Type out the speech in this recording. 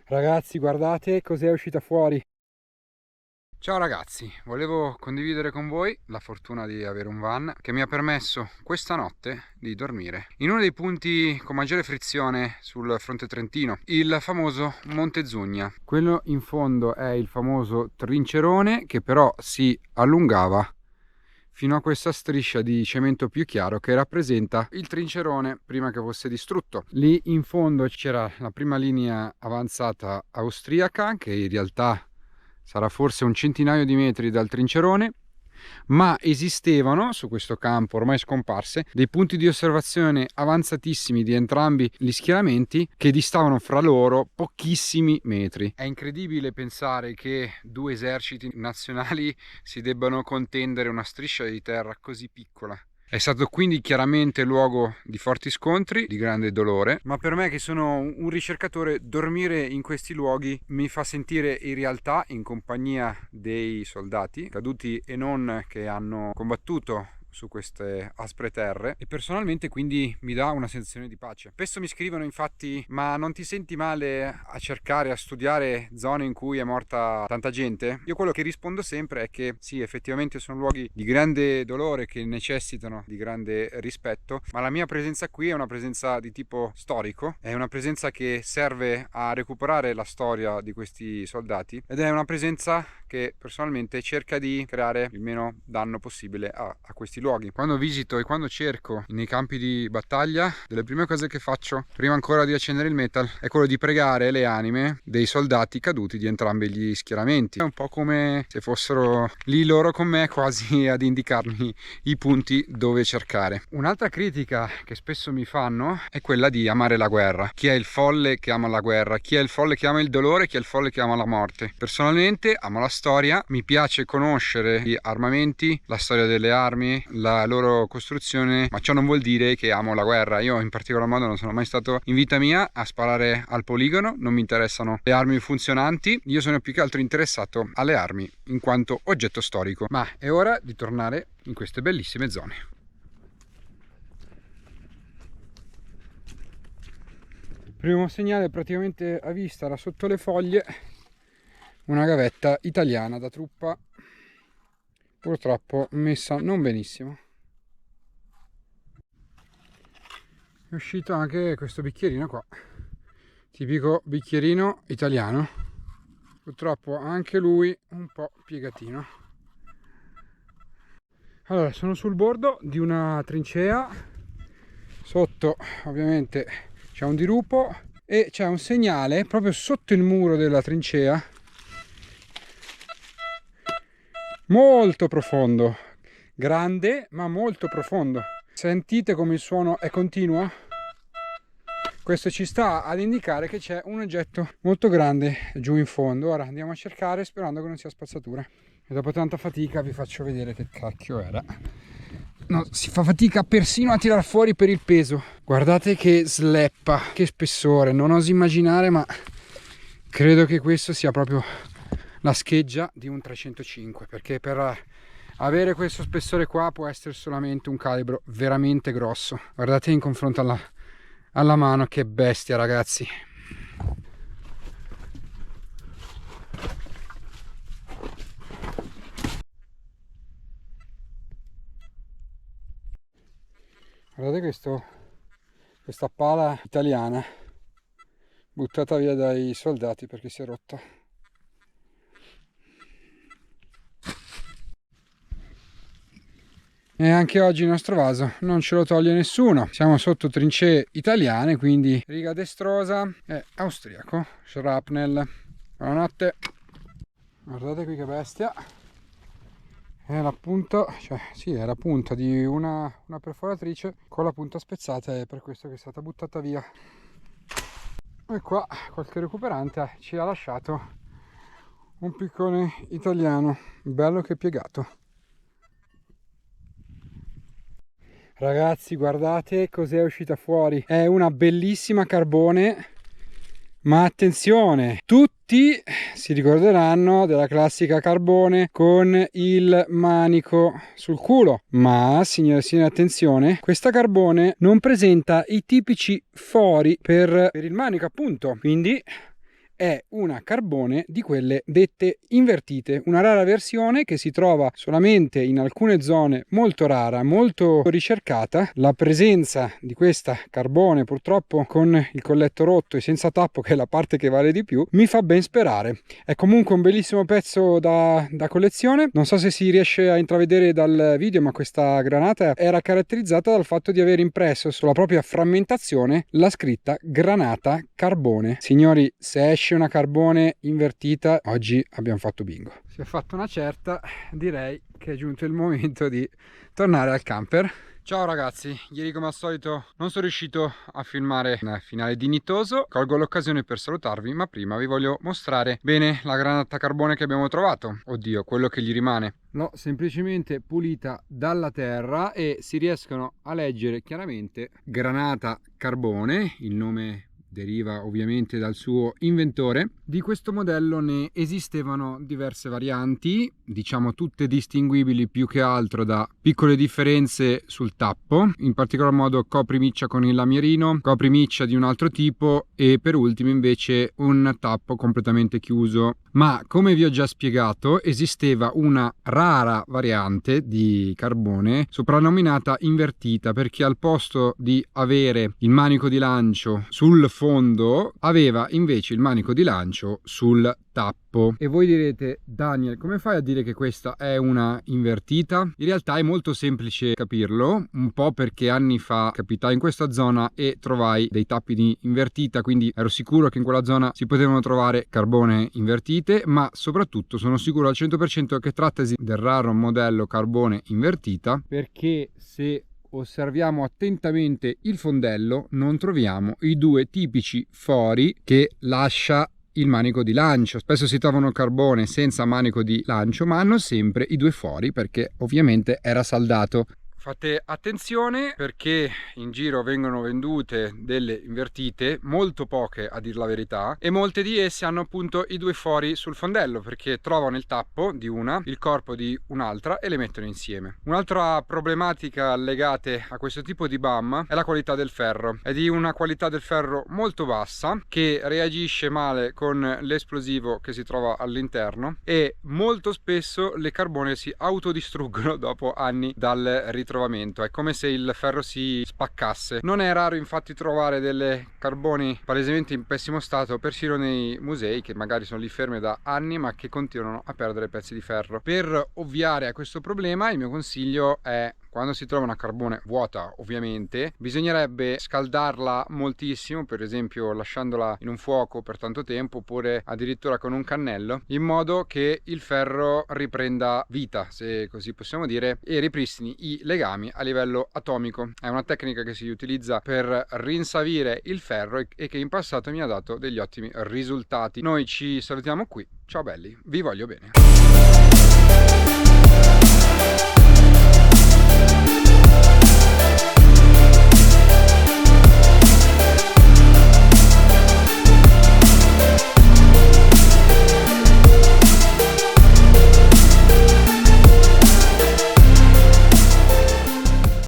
Ragazzi, guardate cos'è uscita fuori. Ciao ragazzi, volevo condividere con voi la fortuna di avere un van che mi ha permesso questa notte di dormire in uno dei punti con maggiore frizione sul fronte trentino, il famoso Monte Zugna. Quello in fondo è il famoso trincerone che però si allungava fino a questa striscia di cemento più chiaro che rappresenta il trincerone prima che fosse distrutto. Lì in fondo c'era la prima linea avanzata austriaca, che in realtà sarà forse un centinaio di metri dal trincerone, ma esistevano su questo campo ormai scomparse dei punti di osservazione avanzatissimi di entrambi gli schieramenti che distavano fra loro pochissimi metri. È incredibile pensare che due eserciti nazionali si debbano contendere una striscia di terra così piccola. È stato quindi chiaramente luogo di forti scontri, di grande dolore, ma per me che sono un ricercatore, dormire in questi luoghi mi fa sentire in realtà in compagnia dei soldati caduti e non, che hanno combattuto su queste aspre terre, e personalmente quindi mi dà una sensazione di pace. Spesso mi scrivono infatti: ma non ti senti male a cercare, a studiare zone in cui è morta tanta gente? Io quello che rispondo sempre è che sì, effettivamente sono luoghi di grande dolore che necessitano di grande rispetto, ma la mia presenza qui è una presenza di tipo storico, è una presenza che serve a recuperare la storia di questi soldati ed è una presenza che personalmente cerca di creare il meno danno possibile a questi luoghi. Quando visito e quando cerco nei campi di battaglia, delle prime cose che faccio prima ancora di accendere il metal è quello di pregare le anime dei soldati caduti di entrambi gli schieramenti. È un po' come se fossero lì loro con me, quasi ad indicarmi i punti dove cercare. Un'altra critica che spesso mi fanno è quella di amare la guerra. Chi è il folle che ama la guerra? Chi è il folle che ama il dolore? Chi è il folle che ama la morte? Personalmente amo la storia, mi piace conoscere gli armamenti, la storia delle armi, la loro costruzione, ma ciò non vuol dire che amo la guerra. Io in particolar modo non sono mai stato in vita mia a sparare al poligono, non mi interessano le armi funzionanti, io sono più che altro interessato alle armi in quanto oggetto storico. Ma è ora di tornare in queste bellissime zone. Il primo segnale praticamente a vista era sotto le foglie, una gavetta italiana da truppa, purtroppo messa non benissimo. È uscito anche questo bicchierino qua, tipico bicchierino italiano, purtroppo anche lui un po' piegatino. Allora, sono sul bordo di una trincea, sotto ovviamente c'è un dirupo e c'è un segnale proprio sotto il muro della trincea, molto profondo, grande ma molto profondo. Sentite come il suono è continuo? Questo ci sta ad indicare che c'è un oggetto molto grande giù in fondo. Ora andiamo a cercare sperando che non sia spazzatura. E dopo tanta fatica vi faccio vedere che cacchio era. No, si fa fatica persino a tirar fuori per il peso. Guardate che sleppa, che spessore, non oso immaginare, ma credo che questo sia proprio la scheggia di un 305, perché per avere questo spessore qua può essere solamente un calibro veramente grosso. Guardate in confronto alla mano, che bestia ragazzi. Guardate questa pala italiana buttata via dai soldati perché si è rotta. E anche oggi il nostro vaso non ce lo toglie nessuno. Siamo sotto trincee italiane, quindi riga destrosa e austriaco. Shrapnel. Buonanotte. Guardate qui che bestia. È la punta, cioè sì, è la punta di una perforatrice con la punta spezzata, e per questo che è stata buttata via. E qua qualche recuperante ci ha lasciato un piccone italiano, bello che piegato. Ragazzi, guardate cos'è uscita fuori. È una bellissima carbone, ma attenzione, tutti si ricorderanno della classica carbone con il manico sul culo, ma signore e signori, attenzione, questa carbone non presenta i tipici fori per il manico, appunto, quindi è una carbone di quelle dette invertite, una rara versione che si trova solamente in alcune zone, molto rara, molto ricercata. La presenza di questa carbone purtroppo con il colletto rotto e senza tappo, che è la parte che vale di più, mi fa ben sperare. È comunque un bellissimo pezzo da collezione. Non so se si riesce a intravedere dal video, ma questa granata era caratterizzata dal fatto di aver impresso sulla propria frammentazione la scritta granata carbone. Signori, se esce una carbone invertita, oggi abbiamo fatto bingo. Si è fatta una certa, direi che è giunto il momento di tornare al camper. Ciao ragazzi, ieri come al solito non sono riuscito a filmare il finale dignitoso. Colgo l'occasione per salutarvi, ma prima vi voglio mostrare bene la granata carbone che abbiamo trovato. Oddio, quello che gli rimane. L'ho semplicemente pulita dalla terra e si riescono a leggere chiaramente granata carbone, il nome deriva ovviamente dal suo inventore. Di questo modello ne esistevano diverse varianti, diciamo tutte distinguibili più che altro da piccole differenze sul tappo, in particolar modo coprimiccia con il lamierino, coprimiccia di un altro tipo e per ultimo invece un tappo completamente chiuso. Ma come vi ho già spiegato, esisteva una rara variante di carbone soprannominata invertita, perché al posto di avere il manico di lancio sul fondo aveva invece il manico di lancio sul tappo. E voi direte: Daniel, come fai a dire che questa è una invertita? In realtà è molto semplice capirlo, un po' perché anni fa capitai in questa zona e trovai dei tappi di invertita, quindi ero sicuro che in quella zona si potevano trovare carbone invertite, ma soprattutto sono sicuro al 100% che trattasi del raro modello carbone invertita, perché se osserviamo attentamente il fondello non troviamo i due tipici fori che lascia il manico di lancio. Spesso si trovano carbone senza manico di lancio, ma hanno sempre i due fori perché ovviamente era saldato. Fate attenzione perché in giro vengono vendute delle invertite, molto poche a dir la verità, e molte di esse hanno appunto i due fori sul fondello perché trovano il tappo di una, il corpo di un'altra e le mettono insieme. Un'altra problematica legata a questo tipo di BAM è la qualità del ferro. È di una qualità del ferro molto bassa che reagisce male con l'esplosivo che si trova all'interno e molto spesso le carbone si autodistruggono dopo anni dal ritrovamento. È come se il ferro si spaccasse. Non è raro infatti trovare delle carboni palesemente in pessimo stato persino nei musei, che magari sono lì ferme da anni ma che continuano a perdere pezzi di ferro. Per ovviare a questo problema il mio consiglio è: quando si trova una carbone vuota, ovviamente, bisognerebbe scaldarla moltissimo, per esempio lasciandola in un fuoco per tanto tempo, oppure addirittura con un cannello, in modo che il ferro riprenda vita, se così possiamo dire, e ripristini i legami a livello atomico. È una tecnica che si utilizza per rinsavire il ferro e che in passato mi ha dato degli ottimi risultati. Noi ci salutiamo qui, ciao belli, vi voglio bene.